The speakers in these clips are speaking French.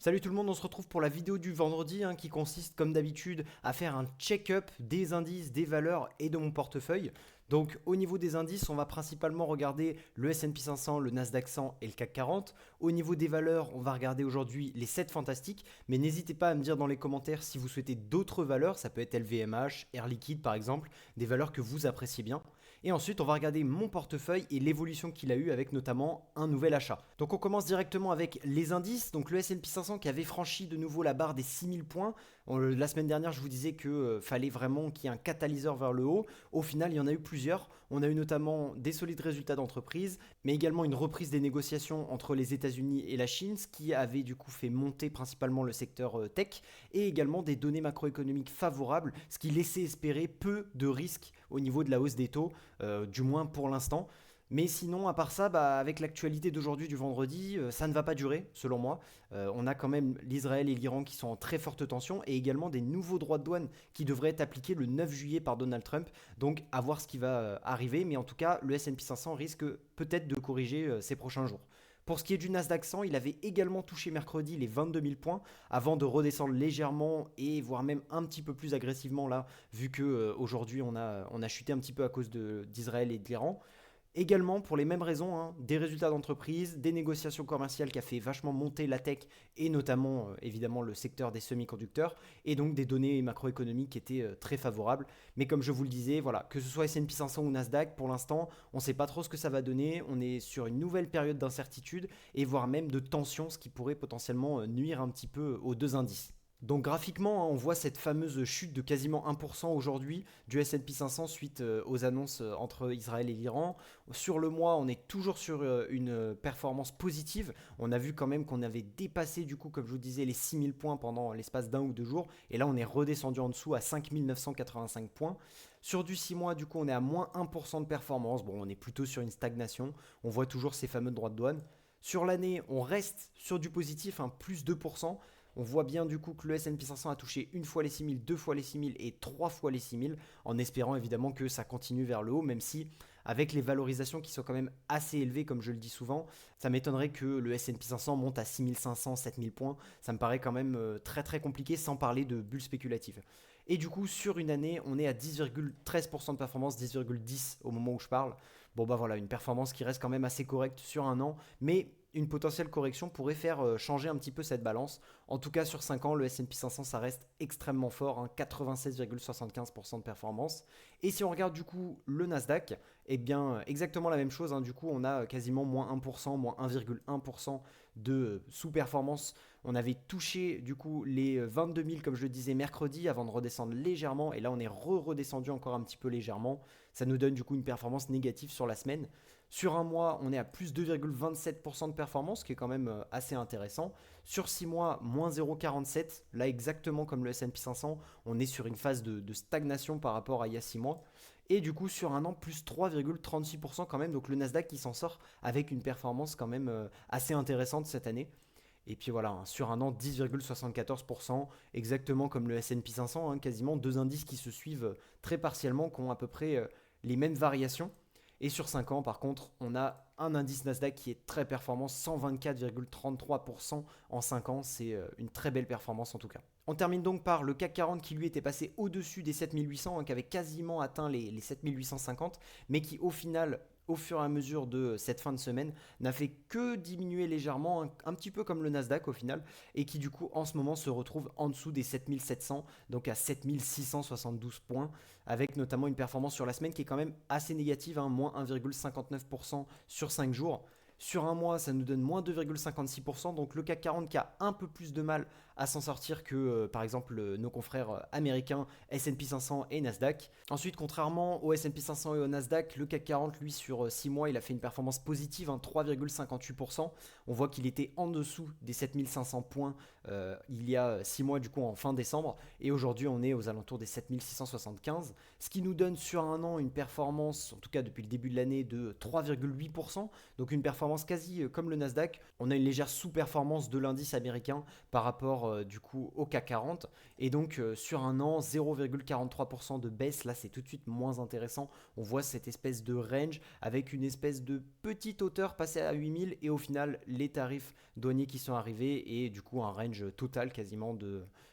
Salut tout le monde, on se retrouve pour la vidéo du vendredi qui consiste comme d'habitude à faire un check-up des indices, des valeurs et de mon portefeuille. Donc au niveau des indices, on va principalement regarder le S&P 500, le Nasdaq 100 et le CAC 40. Au niveau des valeurs, on va regarder aujourd'hui les 7 fantastiques, mais n'hésitez pas à me dire dans les commentaires si vous souhaitez d'autres valeurs, ça peut être LVMH, Air Liquide par exemple, des valeurs que vous appréciez bien. Et ensuite, on va regarder mon portefeuille et l'évolution qu'il a eu avec notamment un nouvel achat. Donc on commence directement avec les indices. Donc le S&P 500 qui avait franchi de nouveau la barre des 6000 points. La semaine dernière, je vous disais que fallait vraiment qu'il y ait un catalyseur vers le haut. Au final, il y en a eu plusieurs. On a eu notamment des solides résultats d'entreprise, mais également une reprise des négociations entre les États-Unis et la Chine, ce qui avait du coup fait monter principalement le secteur tech, et également des données macroéconomiques favorables, ce qui laissait espérer peu de risques au niveau de la hausse des taux, du moins pour l'instant. Mais sinon, à part ça, avec l'actualité d'aujourd'hui, du vendredi, ça ne va pas durer, selon moi. On a quand même l'Israël et l'Iran qui sont en très forte tension, et également des nouveaux droits de douane qui devraient être appliqués le 9 juillet par Donald Trump. Donc, à voir ce qui va arriver. Mais en tout cas, le S&P 500 risque peut-être de corriger ces prochains jours. Pour ce qui est du Nasdaq 100, il avait également touché mercredi les 22 000 points avant de redescendre légèrement et voire même un petit peu plus agressivement là, vu que aujourd'hui on a chuté un petit peu à cause d'Israël et de l'Iran. Également, pour les mêmes raisons, des résultats d'entreprise, des négociations commerciales qui a fait vachement monter la tech et notamment évidemment le secteur des semi-conducteurs et donc des données macroéconomiques qui étaient très favorables. Mais comme je vous le disais, voilà, que ce soit S&P 500 ou Nasdaq, pour l'instant, on ne sait pas trop ce que ça va donner. On est sur une nouvelle période d'incertitude et voire même de tension, ce qui pourrait potentiellement nuire un petit peu aux deux indices. Donc graphiquement, on voit cette fameuse chute de quasiment 1% aujourd'hui du S&P 500 suite aux annonces entre Israël et l'Iran. Sur le mois, on est toujours sur une performance positive. On a vu quand même qu'on avait dépassé du coup, comme je vous disais, les 6000 points pendant l'espace d'un ou deux jours. Et là, on est redescendu en dessous à 5985 points. Sur du 6 mois, du coup, on est à moins 1% de performance. Bon, on est plutôt sur une stagnation. On voit toujours ces fameux droits de douane. Sur l'année, on reste sur du positif, plus 2%. On voit bien du coup que le S&P 500 a touché une fois les 6000, deux fois les 6000 et trois fois les 6000, en espérant évidemment que ça continue vers le haut, même si avec les valorisations qui sont quand même assez élevées, comme je le dis souvent, ça m'étonnerait que le S&P 500 monte à 6500, 7000 points. Ça me paraît quand même très très compliqué, sans parler de bulles spéculatives. Et du coup, sur une année, on est à 10,13% de performance, 10,10 au moment où je parle. Bon bah voilà, une performance qui reste quand même assez correcte sur un an, mais une potentielle correction pourrait faire changer un petit peu cette balance. En tout cas, sur 5 ans, le S&P 500, ça reste extrêmement fort, 96,75% de performance. Et si on regarde du coup le Nasdaq, eh bien exactement la même chose. Du coup, on a quasiment moins 1%, moins 1,1% de sous-performance. On avait touché du coup les 22 000 comme je le disais mercredi avant de redescendre légèrement. Et là, on est redescendu encore un petit peu légèrement. Ça nous donne du coup une performance négative sur la semaine. Sur un mois, on est à plus 2,27% de performance, ce qui est quand même assez intéressant. Sur 6 mois, moins 0,47. Là, exactement comme le S&P 500, on est sur une phase de stagnation par rapport à il y a 6 mois. Et du coup, sur un an, plus 3,36% quand même. Donc le Nasdaq qui s'en sort avec une performance quand même assez intéressante cette année. Et puis voilà, sur un an, 10,74%, exactement comme le S&P 500, quasiment deux indices qui se suivent très partiellement, qui ont à peu près les mêmes variations. Et sur 5 ans, par contre, on a un indice Nasdaq qui est très performant, 124,33% en 5 ans. C'est une très belle performance en tout cas. On termine donc par le CAC 40 qui lui était passé au-dessus des 7800, qui avait quasiment atteint les 7850, mais qui au final, au fur et à mesure de cette fin de semaine, n'a fait que diminuer légèrement, un petit peu comme le Nasdaq au final, et qui du coup en ce moment se retrouve en dessous des 7700, donc à 7672 points, avec notamment une performance sur la semaine qui est quand même assez négative, moins 1,59% sur 5 jours. Sur un mois, ça nous donne moins 2,56%. Donc le CAC 40 qui a un peu plus de mal à s'en sortir que par exemple nos confrères américains S&P 500 et Nasdaq. Ensuite, contrairement au S&P 500 et au Nasdaq, le CAC 40, lui, sur 6 mois, il a fait une performance positive, 3,58%. On voit qu'il était en dessous des 7500 points il y a 6 mois, du coup, en fin décembre. Et aujourd'hui, on est aux alentours des 7675. Ce qui nous donne sur un an une performance, en tout cas depuis le début de l'année, de 3,8%. Donc une performance performance quasi comme le Nasdaq. On a une légère sous-performance de l'indice américain par rapport du coup au CAC 40. Et donc sur un an, 0,43% de baisse. Là, c'est tout de suite moins intéressant. On voit cette espèce de range avec une espèce de petite hauteur passée à 8000 et au final, les tarifs douaniers qui sont arrivés et du coup un range total quasiment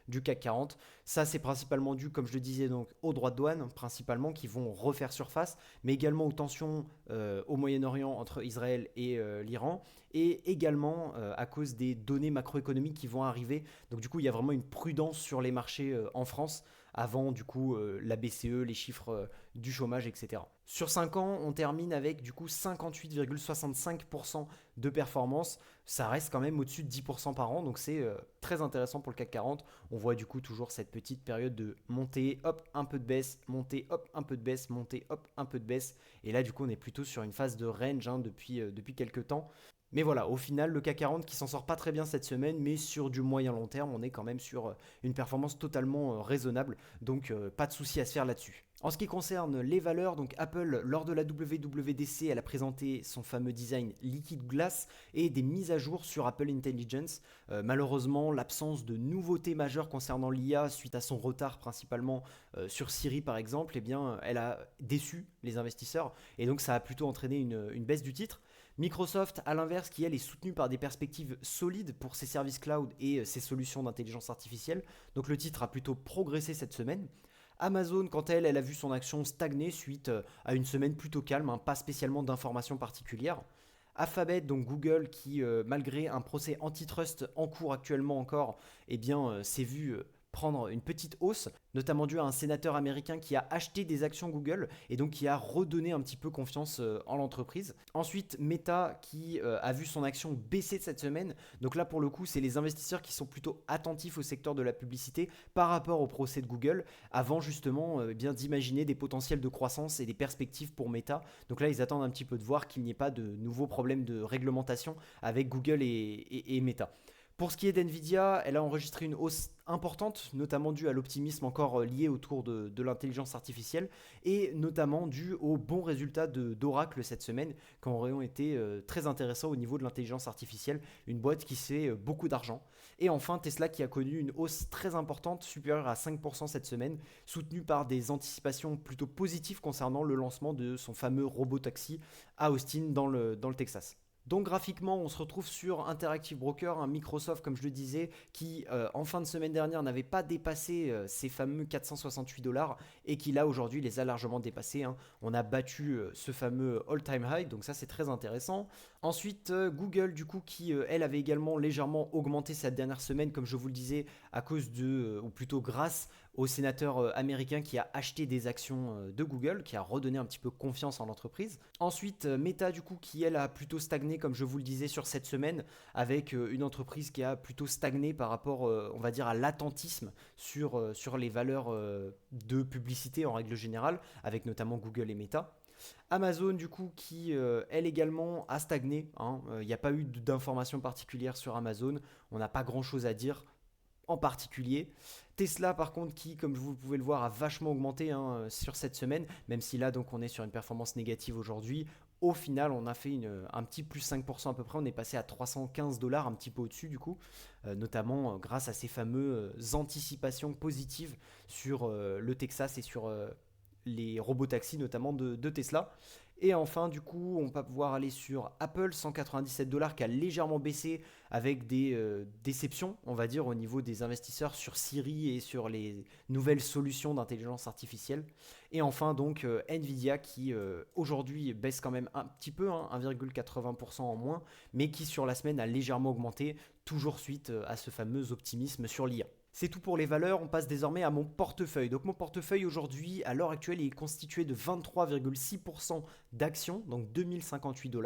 du CAC 40. Ça, c'est principalement dû, comme je le disais, donc aux droits de douane principalement qui vont refaire surface, mais également aux tensions au Moyen-Orient entre Israël et l'Iran, et également à cause des données macroéconomiques qui vont arriver. Donc du coup, il y a vraiment une prudence sur les marchés en France avant du coup la BCE, les chiffres du chômage, etc. Sur 5 ans, on termine avec du coup 58,65% de performance. Ça reste quand même au-dessus de 10% par an, donc c'est très intéressant pour le CAC 40. On voit du coup toujours cette petite période de montée, hop, un peu de baisse, montée, hop, un peu de baisse, montée, hop, un peu de baisse. Et là, du coup, on est plutôt sur une phase de range depuis quelques temps. Mais voilà, au final, le CAC 40 qui s'en sort pas très bien cette semaine, mais sur du moyen long terme, on est quand même sur une performance totalement raisonnable. Donc pas de souci à se faire là-dessus. En ce qui concerne les valeurs, donc Apple, lors de la WWDC, elle a présenté son fameux design Liquid Glass et des mises à jour sur Apple Intelligence. Malheureusement, l'absence de nouveautés majeures concernant l'IA suite à son retard principalement sur Siri par exemple, eh bien, elle a déçu les investisseurs et donc ça a plutôt entraîné une baisse du titre. Microsoft, à l'inverse, qui elle est soutenue par des perspectives solides pour ses services cloud et ses solutions d'intelligence artificielle. Donc le titre a plutôt progressé cette semaine. Amazon, quant à elle, elle a vu son action stagner suite à une semaine plutôt calme, hein, pas spécialement d'informations particulières. Alphabet, donc Google, qui malgré un procès antitrust en cours actuellement encore, eh bien, s'est vu prendre une petite hausse, notamment dû à un sénateur américain qui a acheté des actions Google et donc qui a redonné un petit peu confiance en l'entreprise. Ensuite, Meta qui a vu son action baisser cette semaine. Donc là, pour le coup, c'est les investisseurs qui sont plutôt attentifs au secteur de la publicité par rapport au procès de Google, avant justement bien d'imaginer des potentiels de croissance et des perspectives pour Meta. Donc là, ils attendent un petit peu de voir qu'il n'y ait pas de nouveaux problèmes de réglementation avec Google et Meta. Pour ce qui est d'NVIDIA, elle a enregistré une hausse importante, notamment due à l'optimisme encore lié autour de l'intelligence artificielle et notamment dû aux bons résultats d'Oracle cette semaine qui auraient été très intéressants au niveau de l'intelligence artificielle, une boîte qui se fait beaucoup d'argent. Et enfin Tesla qui a connu une hausse très importante, supérieure à 5% cette semaine, soutenue par des anticipations plutôt positives concernant le lancement de son fameux robotaxi à Austin dans le Texas. Donc graphiquement, on se retrouve sur Interactive Broker, un Microsoft, comme je le disais, qui en fin de semaine dernière n'avait pas dépassé ces fameux 468 $ et qui là aujourd'hui les a largement dépassés, hein. On a battu ce fameux all-time high, donc ça c'est très intéressant. Ensuite, Google, du coup, qui elle avait également légèrement augmenté cette dernière semaine, comme je vous le disais, à cause ou plutôt grâce au sénateur américain qui a acheté des actions de Google, qui a redonné un petit peu confiance en l'entreprise. Ensuite, Meta, du coup, qui elle a plutôt stagné, comme je vous le disais, sur cette semaine, avec une entreprise qui a plutôt stagné par rapport, on va dire, à l'attentisme sur les valeurs de publicité en règle générale, avec notamment Google et Meta. Amazon, du coup, qui elle également a stagné, hein. Il n'y a pas eu d'informations particulières sur Amazon. On n'a pas grand-chose à dire en particulier. Tesla par contre qui, comme vous pouvez le voir, a vachement augmenté, hein, sur cette semaine, même si là donc on est sur une performance négative aujourd'hui. Au final, on a fait un petit plus 5% à peu près, on est passé à 315 $, un petit peu au-dessus du coup, notamment grâce à ces fameuses anticipations positives sur le Texas et sur les robotaxis notamment de Tesla. Et enfin, du coup, on va pouvoir aller sur Apple, 197 $ qui a légèrement baissé avec des déceptions, on va dire, au niveau des investisseurs sur Siri et sur les nouvelles solutions d'intelligence artificielle. Et enfin, donc, Nvidia qui aujourd'hui baisse quand même un petit peu, hein, 1,80% en moins, mais qui sur la semaine a légèrement augmenté, toujours suite à ce fameux optimisme sur l'IA. C'est tout pour les valeurs, on passe désormais à mon portefeuille. Donc mon portefeuille aujourd'hui, à l'heure actuelle, il est constitué de 23,6% d'actions, donc 2058 $,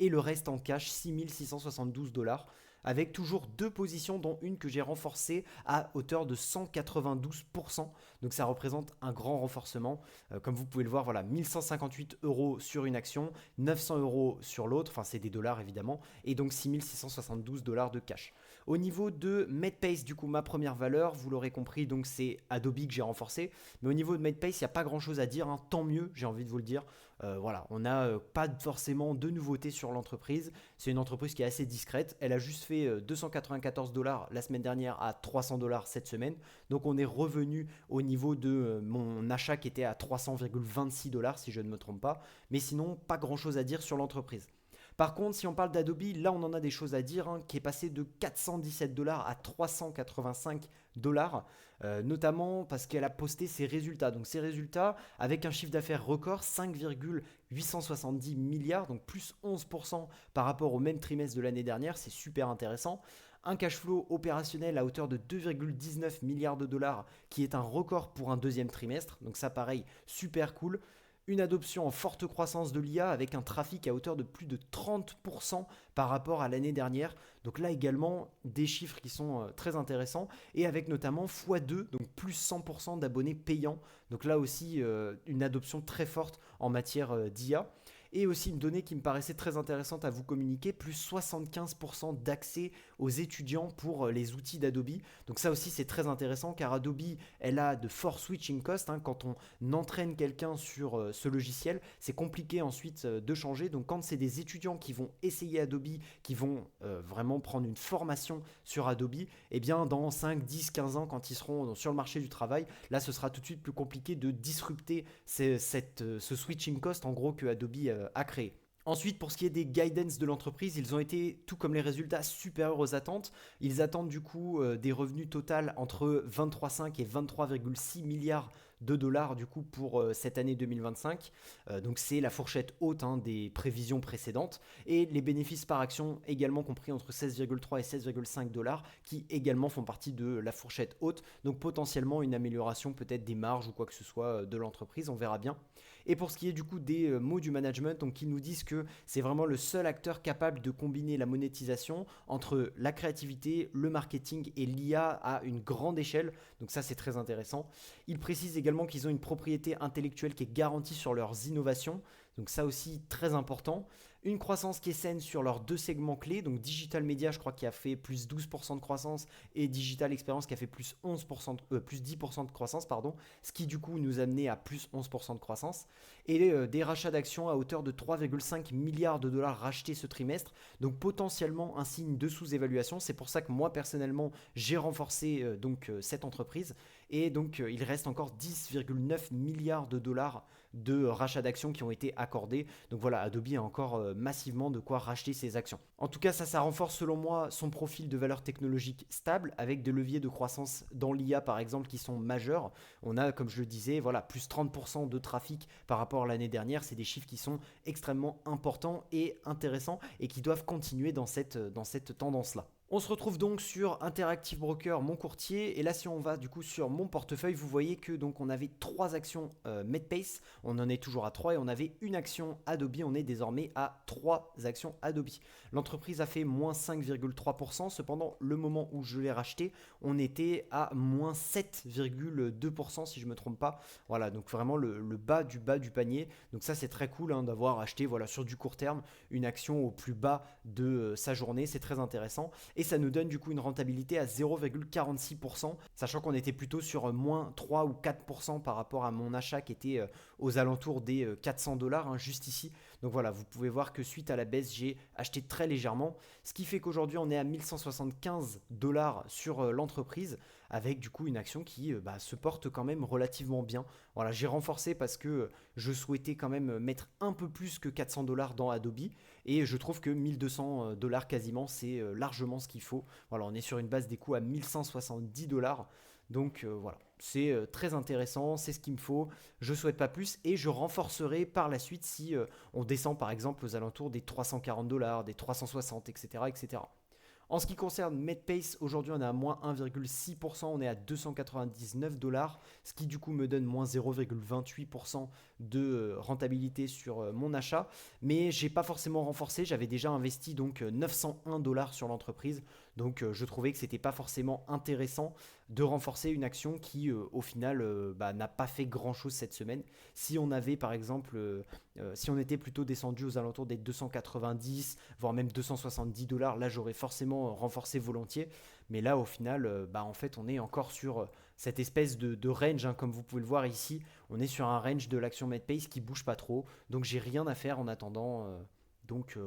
et le reste en cash, 6672 $, avec toujours deux positions, dont une que j'ai renforcée à hauteur de 192%. Donc ça représente un grand renforcement. Comme vous pouvez le voir, voilà, 1158 € sur une action, 900 € sur l'autre, enfin c'est des dollars évidemment, et donc 6672 $ de cash. Au niveau de Medpace, du coup, ma première valeur, vous l'aurez compris, donc c'est Adobe que j'ai renforcé. Mais au niveau de Medpace, il n'y a pas grand chose à dire, hein, tant mieux, j'ai envie de vous le dire. Voilà, on n'a pas forcément de nouveautés sur l'entreprise. C'est une entreprise qui est assez discrète. Elle a juste fait 294 $ la semaine dernière à 300 $ cette semaine. Donc on est revenu au niveau de mon achat qui était à 300,26 $ si je ne me trompe pas. Mais sinon, pas grand-chose à dire sur l'entreprise. Par contre, si on parle d'Adobe, là on en a des choses à dire, hein, qui est passé de 417 $ à 385 $, notamment parce qu'elle a posté ses résultats. Donc ses résultats avec un chiffre d'affaires record, 5,870 milliards, donc plus 11% par rapport au même trimestre de l'année dernière, c'est super intéressant. Un cash flow opérationnel à hauteur de 2,19 milliards de dollars, qui est un record pour un deuxième trimestre. Donc ça pareil, super cool. Une adoption en forte croissance de l'IA avec un trafic à hauteur de plus de 30% par rapport à l'année dernière. Donc là également des chiffres qui sont très intéressants et avec notamment x2, donc plus 100% d'abonnés payants. Donc là aussi une adoption très forte en matière d'IA. Et aussi une donnée qui me paraissait très intéressante à vous communiquer, plus 75% d'accès aux étudiants pour les outils d'Adobe. Donc ça aussi c'est très intéressant car Adobe, elle a de forts switching costs, hein. Quand on entraîne quelqu'un sur ce logiciel, c'est compliqué ensuite de changer. Donc quand c'est des étudiants qui vont essayer Adobe, qui vont vraiment prendre une formation sur Adobe, eh bien dans 5, 10, 15 ans, quand ils seront sur le marché du travail, là ce sera tout de suite plus compliqué de disrupter ce switching cost en gros que Adobe a créé. Ensuite, pour ce qui est des guidance de l'entreprise, ils ont été, tout comme les résultats, supérieurs aux attentes. Ils attendent du coup des revenus total entre 23,5 et 23,6 milliards de dollars du coup pour cette année 2025. Donc c'est la fourchette haute, hein, des prévisions précédentes. Et les bénéfices par action également compris entre 16,3 et 16,5 dollars qui également font partie de la fourchette haute. Donc potentiellement une amélioration peut-être des marges ou quoi que ce soit de l'entreprise, on verra bien. Et pour ce qui est du coup des mots du management, donc ils nous disent que c'est vraiment le seul acteur capable de combiner la monétisation entre la créativité, le marketing et l'IA à une grande échelle. Donc ça c'est très intéressant. Ils précisent également qu'ils ont une propriété intellectuelle qui est garantie sur leurs innovations. Donc ça aussi très important. Une croissance qui est saine sur leurs deux segments clés. Donc Digital Media, je crois, qui a fait plus 12% de croissance et Digital Experience qui a fait plus 11%, plus 10% de croissance, pardon. Ce qui du coup nous a amené à plus 11% de croissance. Et des rachats d'actions à hauteur de 3,5 milliards de dollars rachetés ce trimestre. Donc potentiellement un signe de sous-évaluation. C'est pour ça que moi personnellement j'ai renforcé cette entreprise. Et donc il reste encore 10,9 milliards de dollars de rachats d'actions qui ont été accordés. Donc voilà, Adobe a encore massivement de quoi racheter ses actions. En tout cas, ça renforce selon moi son profil de valeur technologique stable avec des leviers de croissance dans l'IA par exemple qui sont majeurs. On a, comme je le disais, voilà, plus 30% de trafic par rapport à l'année dernière. C'est des chiffres qui sont extrêmement importants et intéressants et qui doivent continuer dans cette tendance-là. On se retrouve donc sur Interactive Broker, mon courtier. Et là, si on va du coup sur mon portefeuille, vous voyez que donc on avait 3 actions Medpace, on en est toujours à 3 et on avait une action Adobe, on est désormais à 3 actions Adobe. L'entreprise a fait moins 5,3%, cependant le moment où je l'ai racheté, on était à moins 7,2% si je ne me trompe pas. Voilà, donc vraiment le bas du panier. Donc ça c'est très cool, hein, d'avoir acheté voilà, sur du court terme une action au plus bas de sa journée, c'est très intéressant. Et ça nous donne du coup une rentabilité à 0,46%, sachant qu'on était plutôt sur moins 3 ou 4% par rapport à mon achat qui était aux alentours des 400 $, hein, juste ici. Donc voilà, vous pouvez voir que suite à la baisse, j'ai acheté très légèrement, ce qui fait qu'aujourd'hui on est à 1175 $ sur l'entreprise, avec du coup une action qui se porte quand même relativement bien. Voilà, j'ai renforcé parce que je souhaitais quand même mettre un peu plus que 400 $ dans Adobe, et je trouve que 1200 $ quasiment, c'est largement ce qu'il faut. Voilà, on est sur une base des coûts à 1170 $. Donc voilà, c'est très intéressant, c'est ce qu'il me faut. Je souhaite pas plus et je renforcerai par la suite si on descend par exemple aux alentours des 340 $, des 360, etc., etc. En ce qui concerne Medpace, aujourd'hui on est à moins 1,6%, on est à 299 $, ce qui du coup me donne moins 0,28% de rentabilité sur mon achat. Mais j'ai pas forcément renforcé, j'avais déjà investi donc 901 $ sur l'entreprise. Donc je trouvais que c'était pas forcément intéressant de renforcer une action qui au final n'a pas fait grand chose cette semaine. Si on avait par exemple, si on était plutôt descendu aux alentours des 290, voire même 270 $, là j'aurais forcément renforcé volontiers. Mais là, au final, en fait, on est encore sur cette espèce de range, hein, comme vous pouvez le voir ici. On est sur un range de l'action Medpace qui bouge pas trop. Donc, j'ai rien à faire en attendant.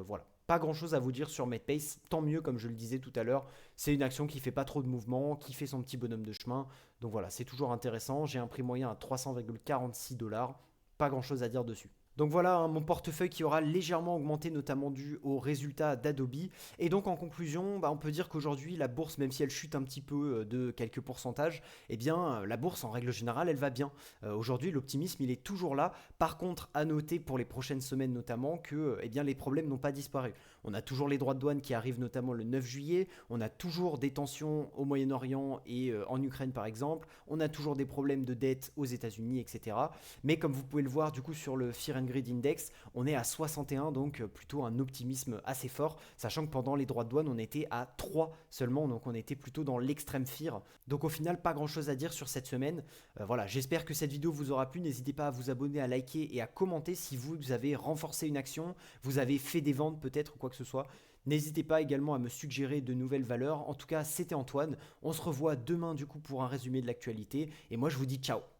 Voilà. Pas grand chose à vous dire sur Medpace. Tant mieux, comme je le disais tout à l'heure. C'est une action qui fait pas trop de mouvement, qui fait son petit bonhomme de chemin. Donc voilà, c'est toujours intéressant. J'ai un prix moyen à 300,46 $. Pas grand chose à dire dessus. Donc voilà, hein, mon portefeuille qui aura légèrement augmenté, notamment dû aux résultats d'Adobe. Et donc en conclusion, on peut dire qu'aujourd'hui, la bourse, même si elle chute un petit peu de quelques pourcentages, eh bien la bourse en règle générale, elle va bien. Aujourd'hui, l'optimisme, il est toujours là. Par contre, à noter pour les prochaines semaines notamment que eh bien, les problèmes n'ont pas disparu. On a toujours les droits de douane qui arrivent notamment le 9 juillet. On a toujours des tensions au Moyen-Orient et en Ukraine par exemple. On a toujours des problèmes de dette aux États-Unis, etc. Mais comme vous pouvez le voir du coup sur le Fear and Greed Index, on est à 61, donc plutôt un optimisme assez fort, sachant que pendant les droits de douane, on était à 3 seulement, donc on était plutôt dans l'extrême fear. Donc au final, pas grand chose à dire sur cette semaine. Voilà, j'espère que cette vidéo vous aura plu. N'hésitez pas à vous abonner, à liker et à commenter si vous avez renforcé une action, vous avez fait des ventes peut-être ou quoi que ce soit. N'hésitez pas également à me suggérer de nouvelles valeurs. En tout cas, c'était Antoine. On se revoit demain du coup pour un résumé de l'actualité. Et moi, je vous dis ciao.